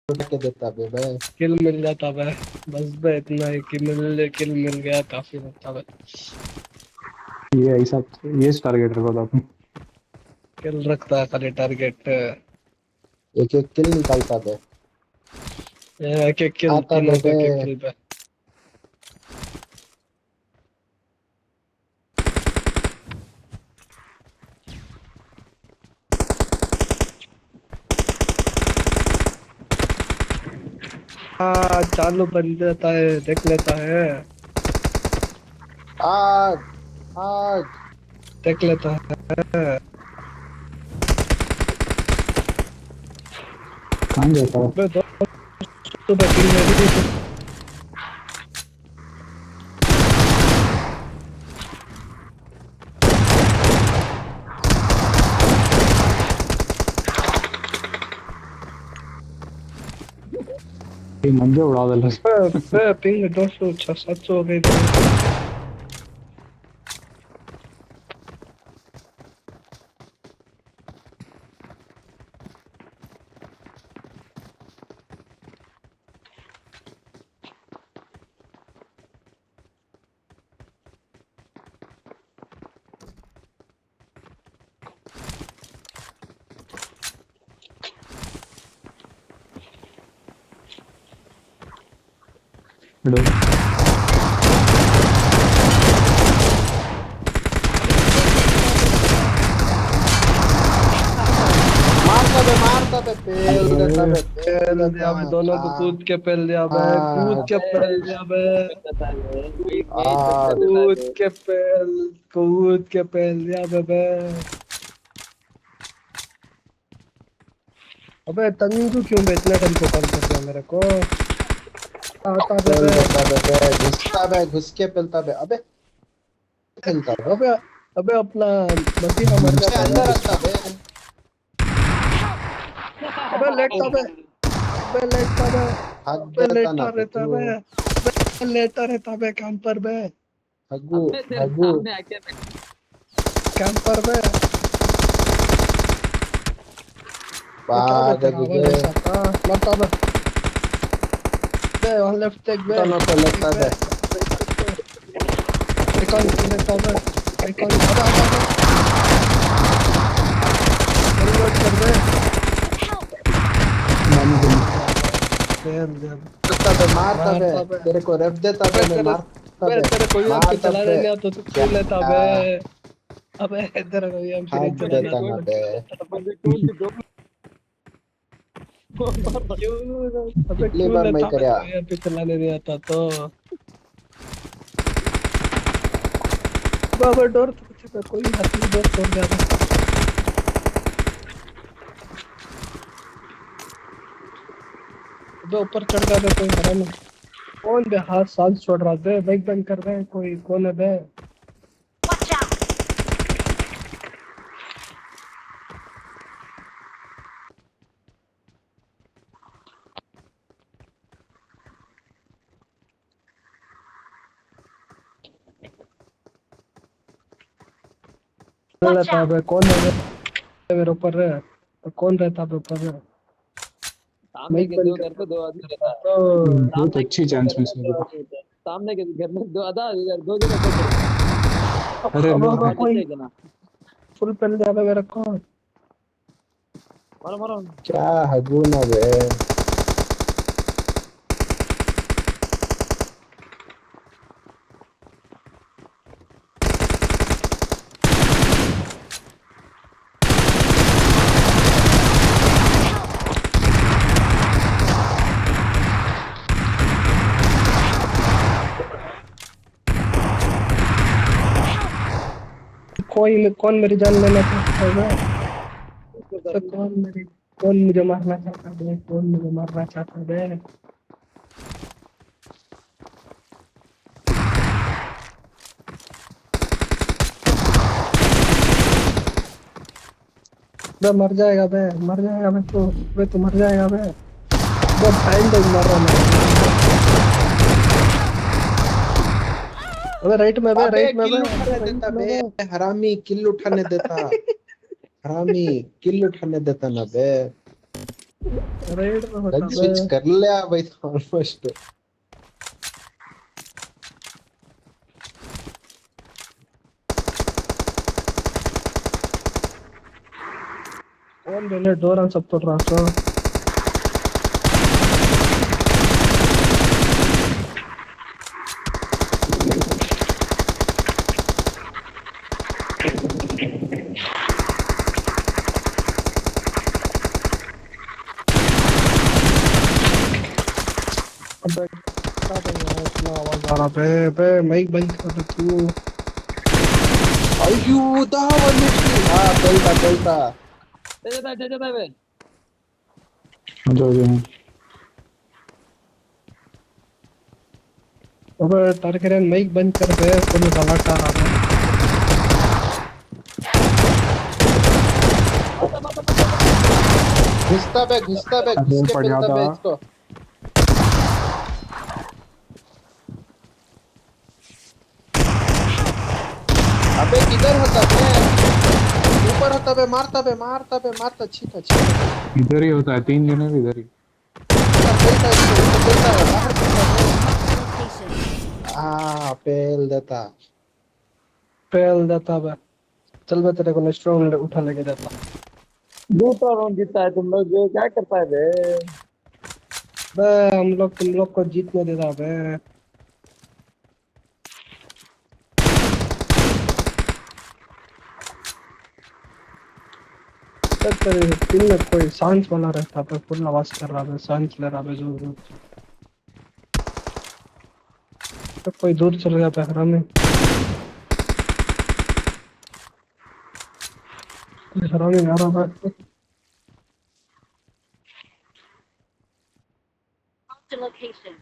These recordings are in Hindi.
के देता बे बे। किल मिल जाता बे। बस बे इतना ही कि किल मिल गया काफी होता बे। ये ऐसा ये टारगेट रखो तो अपन। किल रखता है खाली टारगेट। एक एक किल निकालता बे। एक एक किल आता बे तीनों को बे। एक एक किल पे। हाँ चालू बन जाता है देख लेता है। आग आग। देख लेता है। कहाँ जाता है? बे तो पिंग मेरी तो। ये मंजे उड़ा दे लग। पिंग 200 700 हो गई थी। हेलो। मारता बे पेल देता बे पेल पेल देता। दिया बे दोनों को कूद के पेल दिया बे कूद के पेल दिया बे आग कूद के पेल दिया बे। अबे तंजू क्यों बे इतना टाइम को कॉल कर दिया मेरे को। आता बे पेल बे। देता बे घुसता बे घुस के पेलता बे अबे। पेलता बे अबे अबे अपना मसीहा मर बे जाता अंदर है। आता बे। अबे लेटता बे। अबे लेटता बे। हक अबे देता लेटता ना बे रहता तू। बे। अबे लेटता रहता बे कैंपर बे। हगू हगू। कैंपर बे। क्या बे बाद तेरा आवाज बे ऐसा था मरता बे। बे ऑन लेफ्ट टेक बे दोनों को टेक लेता बे। बे। रिकॉन लेता बे। रिकॉन अबे आता बे। रिलोड कर बे। मैंने तो फेल दे बे। मारता बे मारता बे। तेरे को रेप देता अबे बे मैं तेरे मारता अबे बे। तेरे को यूएमपी मारता चलाने बे नहीं आता तो क्या क्यों लेता बे। अबे तेरे को यूएमपी नहीं हक चलाने देता आता ना तो बे। क्यों लेता बे। क्यों अबे कितनी क्यों बार मैं लेता बे करया। तेरे को यूएमपी चलाने नहीं आता तो। बाबा डोर तो कोई हाथ में डोर तोड़ दिया बे। अबे ऊपर चढ़ गया बे कोई हरामी। कौन बे हाथ सांस छोड़ रहा बे बाइक बंद कर रहे हैं कोई कौन है बे। कौन रहता है बे कौन है बे मेरे ऊपर है। कौन रहता है बे ऊपर है। सामने माइक के बंद दो घर पे दो आदमी कर रहता है। तो। बहुत सामने के अच्छी दो चांस घर मिस में हो दो गई। आदमी रहते हैं। सामने के घर में दो आधा इधर दो जने बैठे हैं। अरे अब लो अब हाँ। कोई बैठे जना फुल पेल दिया बे मेरे को। मारो मारो। क्या हगू ना बे। कोई कौन मेरी जान लेना चाहता है बे। उसको तो कर कौन मुझे मारना चाहता है बे कौन मुझे मारना चाहता है बे। बे मर जाएगा बे तू मर जाएगा बे। बे बैंड मार रहा मेरे को। अबे अबे राइट में बे किल अबे उठाने राइट देता में बे। बे। हरामी किल उठाने देता। हरामी किल उठाने देता ना बे। रेड में होता गन स्विच है। कर लिया भाई ऑलमोस्ट। कौन बेले डोरा सब तो रासो। अबे क्या बन रहा है इतना आवाज आ रहा बे माइक बंद कर दे तू। अयो दा वन एचपी हाँ चलता। दे देता है बे। जो अबे टारगेट माइक बंद कर बे फुल गलत आ रहा है। घुसता बे घुस अरे के पड़ पेलता जाता। बे इसको। अबे किधर होता बे? ऊपर होता बे मारता छीटा इधर ही होता है, 3 जने भी इधर ही। पेलता इसको पेलता है बाहर पेलता है। Location. पेल देता। पेल देता बे। चल बे तेरे को नेक्स्ट राउंड उठा लेके जाता। दूसरा राउंड जीतता है तुम लोग, ये क्या करता है बे? बे तुम लोग को जीतने देता बे। तेरे टीम में कोई सांस वाला रहता पे फुल आवाज कर रहा है सांस ले रहा है जोर जोर से। तो कोई दूर चल गया पे हरामी। कोई हरामी आ रहा है। Marked a location.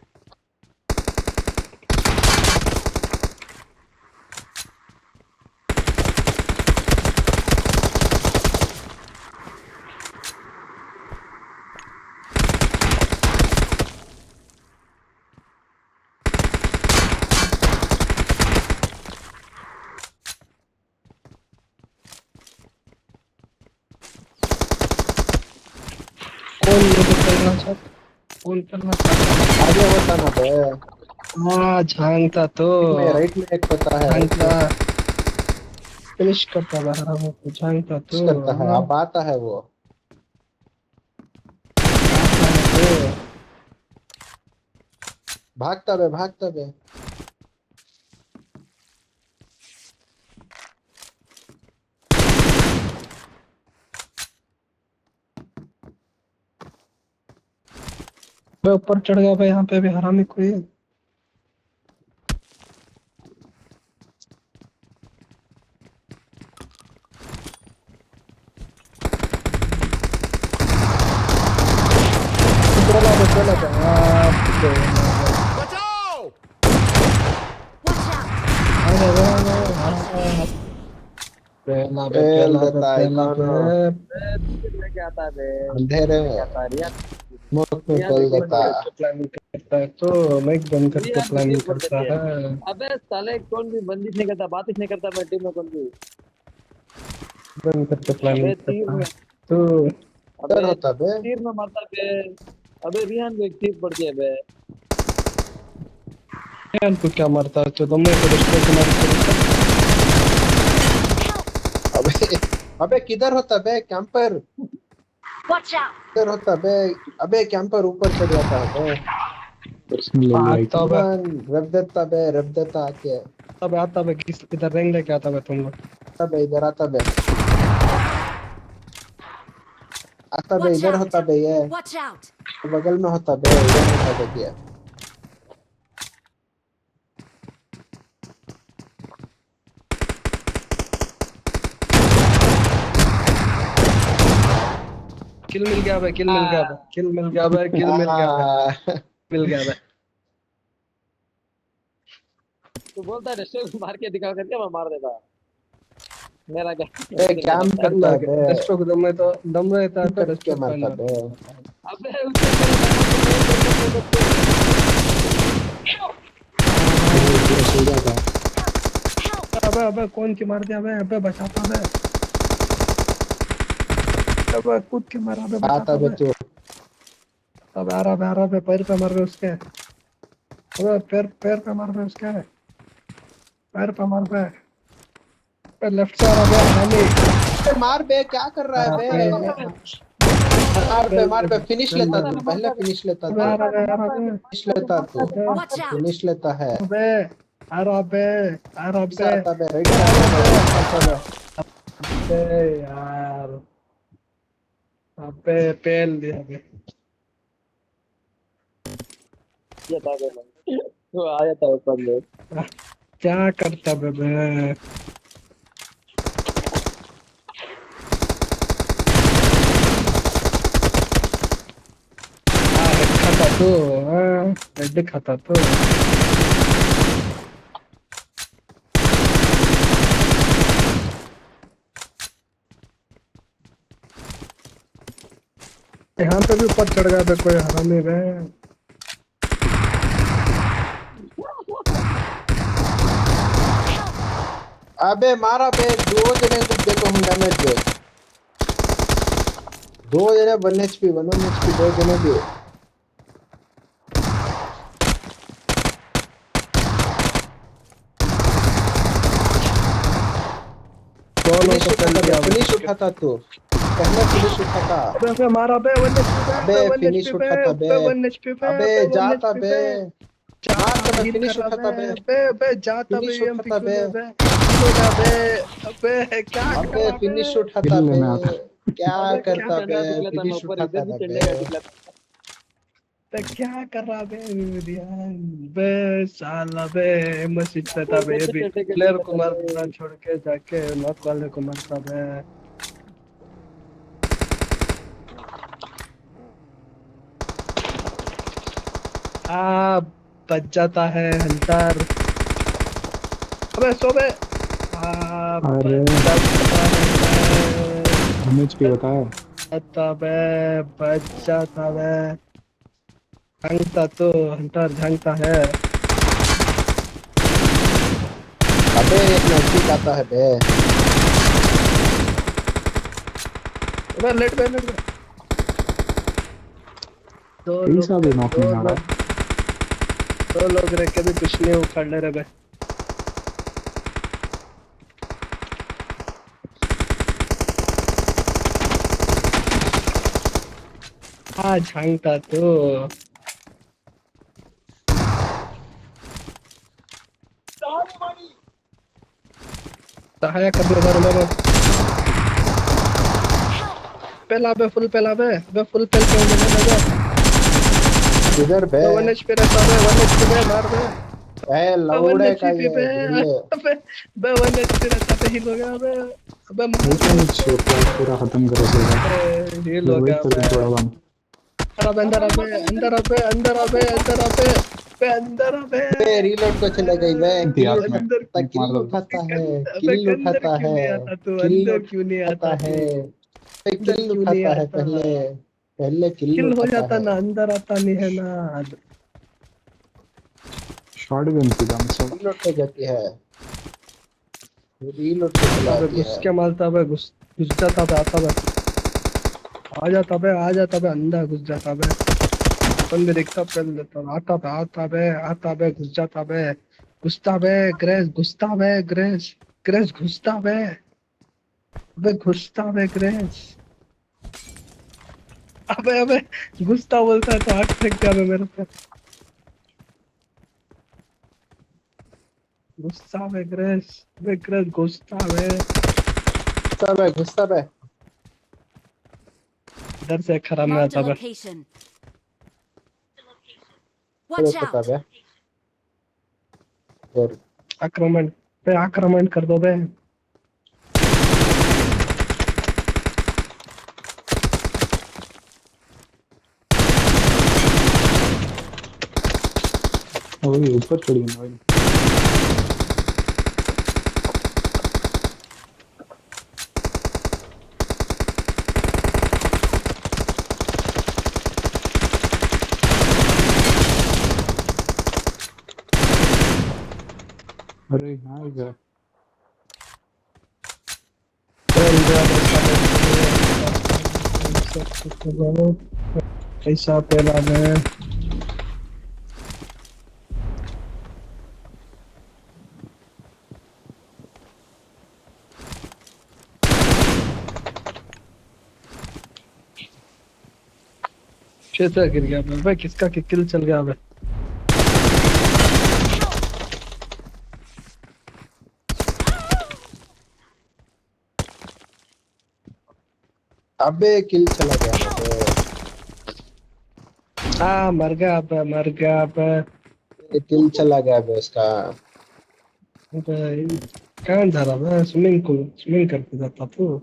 कौन मुझे करना चाहता कौन करना चाहता। आगे होता ना बे। हाँ झांकता तो राइट में एक होता है right झांकता में फिनिश करता था हरामी को झांकता push तो करता है अब आता है वो। आता है तो भागता बे। मैं ऊपर चढ़ गया भाई यहाँ पे भी हरामी कोई है। चला था Watch out. पहला पेल देता है कौन लेके आता है बे। अंधेरे में क्या आता है रिया? स्मोक में पेल देता। प्लानिंग करता है तो माइक बंद करके रिया प्लानिंग ऊपर करता करके। है। अबे साले कौन भी बंदिश नहीं करता, बात ही नहीं करता मैं टीम में कौन भी। बंद करके प्लानिंग अबे तीर करता में, है तो किधर अबे होता बे? तीर में मारता बे। अबे रिहान को एक तीर पड़ गया बे। यार को क्या मारता है तो तुमने तो रिश्ते से मारी। अबे अबे किधर होता बे कैंपर? Watch out. किधर होता बे? अबे कैंपर ऊपर चढ़ जाता है बे। उसने ले लिया एक। आता है रब देता आके। तब आता है किस इधर रेंग लेके आता है तुम लोग। तब इधर आता बे। आता बे Watch इधर out. होता बे ये Watch out. बगल में होता बे इधर होता बे ये। किल मिल गया भाई किल मिल गया भाई किल मिल गया भाई किल मिल गया भाई मिल गया भाई। तू बोलता है रेस्टोरेंट मार के दिखा करके मैं मार देता। मेरा क्या? ए कैंप करता है बे। दर्शकों को दम रहता है तो कैंप के रेस्टोरेंट मारता फाइनल। बे। अबे उससे पूरा सो जाता। अबे कौन की मार दिया बे अबे बचाता बे। अबे कूद के मारा बे आता बचाता बे बे। तू अब आ रहा है पैर पे मार रहे उसके। अबे पैर पैर पे मार रहे उसके। पैर पे मार पे लेफ्ट से आ रहा है हरामी। बे मार बे, क्या कर रहा है बे? मार पे फिनिश लेता तू, पहले फिनिश लेता अबे तू, आ रहा है फिनिश लेता तू, Watch out! फिनिश लेता है। अबे आ रहा बे आ रहा बे। आता बे, राइट आता बे। अबे यार अबे पेल दिया बे। ये था बे मैं। वो आ जाता है ऊपर में। क्या करता बे बे। खाता तो हेड खाता तो। यहाँ पे भी ऊपर चढ़ गया था कोई हरामी बे। अबे मारा बे, दो जने को देखो हम डैमेज दे, दो जने 1 HP 1 HP, दो जने भी। दोनों फिनिश को पेल उठाता दिया बे, बे। फिनिश उठाता तू, पहले फिनिश उठाता। अबे मारा बे 1 HP अबे पे 1 फिनिश HP पे उठाता बे, 1 HP पे अबे 1 जाता HP बे, पे। मार तबे हील फिनिश कर उठाता रहा बे, बे बे जाता बे फिनिश एमपी उठाता क्यों बे, नहीं बे। हील हो जा बे। अबे क्या कर अबे रहा फिनिश बे। उठाता हिल बे, लेना आता। क्या अबे क्या करता बे, चढ़ना दिख लेता मैं फिनिश ऊपर, उठाता इधर भी था चढ़ने का बे। दिख लेता। बे क्या कर रहा बे रियान बे। साला बे मस्जिद पे था बे ऊपर ये से भी चढ़ने का दिख प्लेयर को लेता मारना बे। छोड़ के जाके नॉक वाले को मारता बे। बच जाता है हंटर। अबे सो बे। अरे बच जाता है। डैमेज भी बताया। जाता बे बच जाता बे। झांकता तो हंटर झांकता है। अबे एक नजदीक आता है बे। अबे लेट बे। दो लोग ऐसा भी नॉक दो नहीं आ लोग रहा। दो लोग रह के भी कुछ नहीं उखाड़ ले रहे बे। झांकता तो। सहायक करने बारे में पहला बे फुल पहला बे फुल पेल पे लगा। इधर बे, 1 HP रहता बे 1 HP बे मार बे। ए 1 लौड़े का HP ये बे ढीले। बे 1 HP रहता पे हील हो गया बे। अबे मार ऐसा बे नहीं छोड़ पूरा खत्म करो सीधा। हील फिर हो वेट गया करके बे। थोड़ा कम। अंदर अबे अंदर अबे अंदर अबे अंदर अबे बे अंदर अबे। बे रीलोड को चले गई बे, थी किल हाथ में अंदर उठाता, मार किल दो। उठाता है, अबे किल अंदर उठाता क्यों है, नहीं आता तू किल अंदर क्यों नहीं उठाता आता है, तू। बे अंदर किल क्यों नहीं उठाता है, आता। पहले पहले किल किल हो उठाता जाता है। ना अंदर आता नहीं है ना। शॉटगन सीधा मतलब। रीलोड पे जाती है, रीलोड पे चला अबे आती घुस है। के मारता बे घुस घुस जाता बे आता बे। आ जाता बे अंधा घुस जाता बे। बंदे देखता पहले देता आता बे घुस जाता बे। घुसता बे ग्रेस घुसता बे ग्रेस ग्रेस घुसता बे। अबे घुसता बे ग्रेस। अबे घुसता बोलता है तो हाथ फेंक दिया बे मेरे पे। गुस्सा में ग्रेस गुस्सा में। घुसता बे। इधर से खराब में Marked a आता बे। location. Watch घुसता out! बे। और आक्रमण पे आक्रमण कर दो बे। वही ऊपर चढ़ी गई भाई। अरे यहाँ इधर ऐसा पहला मैं क्षेत्र गिर गया भाई, किसका किल चल गया भाई। अबे किल चला गया अबे। मर गया अबे, मर गया अबे। किल चला गया अबे उसका। कहाँ जा रहा मैं, स्विमिंग करके जाता तू।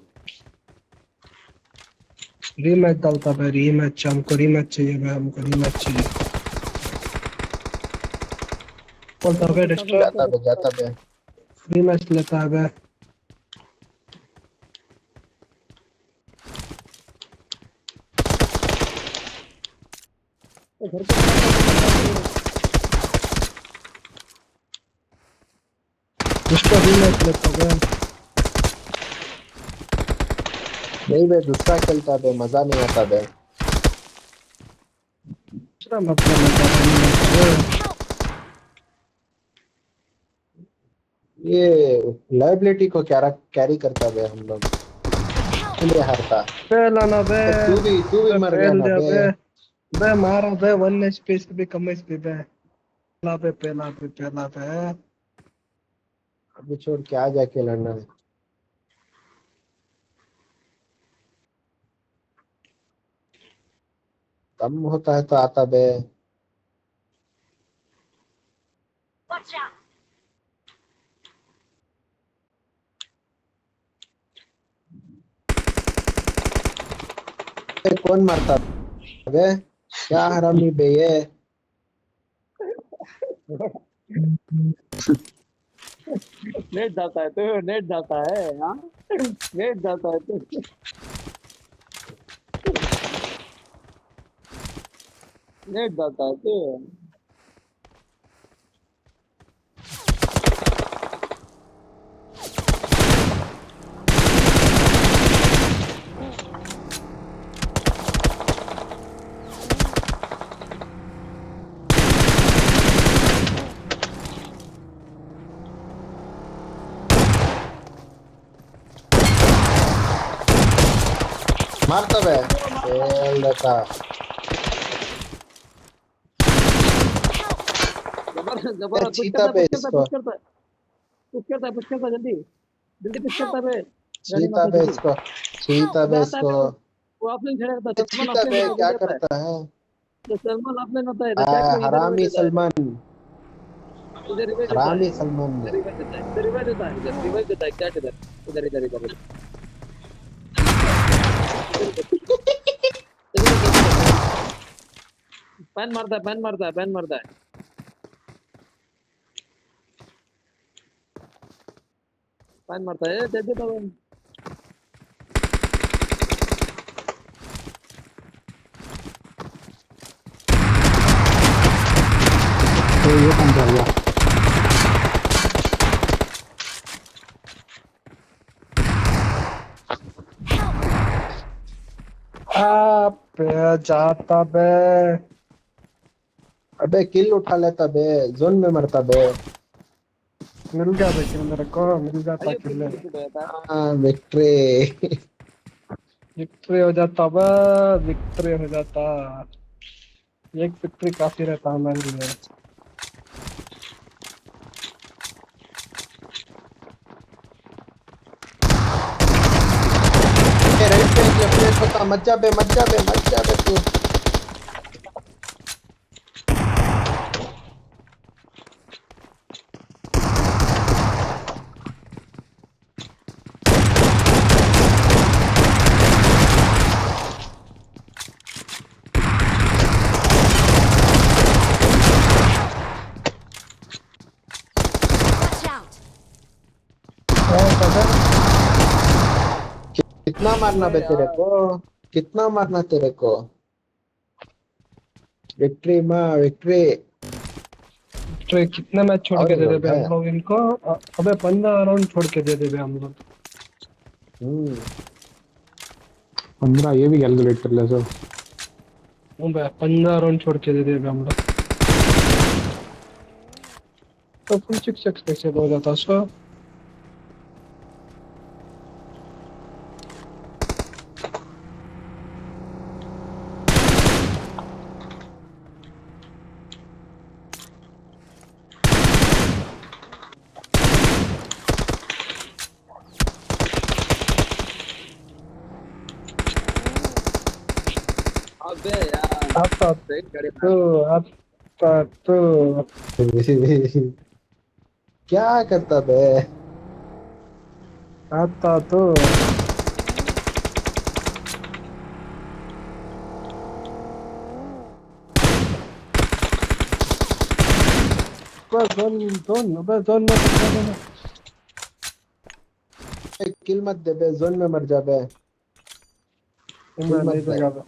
रीमैच डालता भाई, रीमैच, हमको रीमैच चाहिए भाई, हमको रीमैच चाहिए। बोलता भाई डिस्ट्रॉय, जाता बे। रीमैच लेता है भाई। घर पे डिस्ट्रॉय रीमैच लेता भाई। नहीं बे, दूसरा खेलता बे, मजा नहीं आता बे। दूसरा मतलब लेता है। ये लाइबिलिटी को कैरी करता बे हम लोग, इसलिए हारता। पहला ना बे, तू भी मर गया पहल ना दिया बे। बे। बे मारा बे, 1 एचपी से भी कम एचपी बे। पहला पे। अभी छोड़ के आ जाके लड़ना है। दम होता है तो आता बे। Watch out! कौन मारता बे? क्या हरामी बे ये। नेट जाता है, तो नेट जाता है। हाँ, नेट जाता है तो नेट जाता है तो मारता बे, खेल देता। जबरदस्त चीता बे इसको। पुश करता है, जल्दी जल्दी पुश करता है बे। चीता बे इसको, चीता बे आता है इसको। बे, वो ऑफलाइन खेलता है, सलमान चीता ऑफलाइन बे होता है, क्या जल्दी आता है। करता है? तो सलमान ऑफलाइन होता है, इधर टैग में इधर रिवाइव हरामी देता है, सलमान, इधर रिवाइव देता है, हरामी सलमान ने। इधर रिवाइव देता है, इधर रिवाइव देता है, इधर रिवाइव देता है, क्या इधर इधर इधर इधर इधर पैन मारता है, पैन मारता है, पैन मारता है, पैन मारता है, दे देता है। तो ये कौन सा गया? पे जाता बे। अबे किल उठा लेता बे, जोन में मरता बे। मिल गया बे किल, मेरे को मिल जाता आइए किल। फिर से होता है। हाँ विक्ट्री। विक्ट्री हो जाता बे, विक्ट्री हो जाता। एक विक्ट्री काफी रहता हमारे लिए। राइट पे लेफ्ट पे होता, मत जा बे, मत जा बे, मत जा बे तू। Watch out! कितना मारना बे तेरे को, कितना मारना तेरे को। विक्ट्री माँ विक्ट्री। विक्ट्री कितने मैच छोड़ के और दे दे लोग बे है। हम लोग इनको। अबे 15 राउंड छोड़ के दे दे बे हम लोग। 15 ये भी कैलकुलेट कर ले सर। बे 15 राउंड छोड़ के दे दिए हम लोग। तो फुल 6 कैसे बोल जाता सो। अबे यार आता सही गाड़ी तो आता तो क्या करता बे? आता तो बस जोन जोन बस जोन में किल मत दे बे, जोन में मर जा बे। किल नहीं मत दे। जाएगा।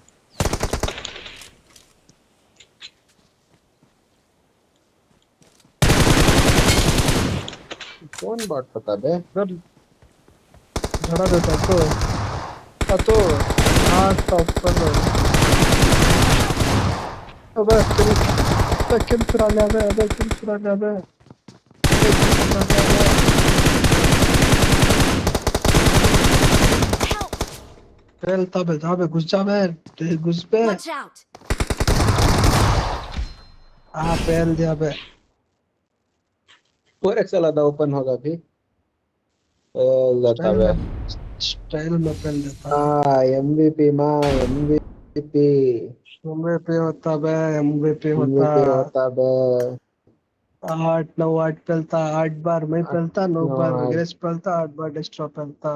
कौन बॉट पता बे? इधर झड़ा देता तो आता ऊपर अबे किल चुरा लिया बे। अबे किल चुरा लिया बे। Help! तेल तबे जाबे घुस जाबे ते घुस बे। Watch out! पेल दिया बे। और एक साल आधा ओपन होगा भी। जाता स्टाइल बे। में स्टाइल में पेल देता। एमवीपी माँ एमवीपी। एमवीपी होता बे। एमवीपी होता। एमवीपी होता बे। 8 9 8 पेलता 8 बार मैं पेलता 9 बार हाँ, विग्रेस पेलता 8 बार डेस्ट्रॉ पेलता।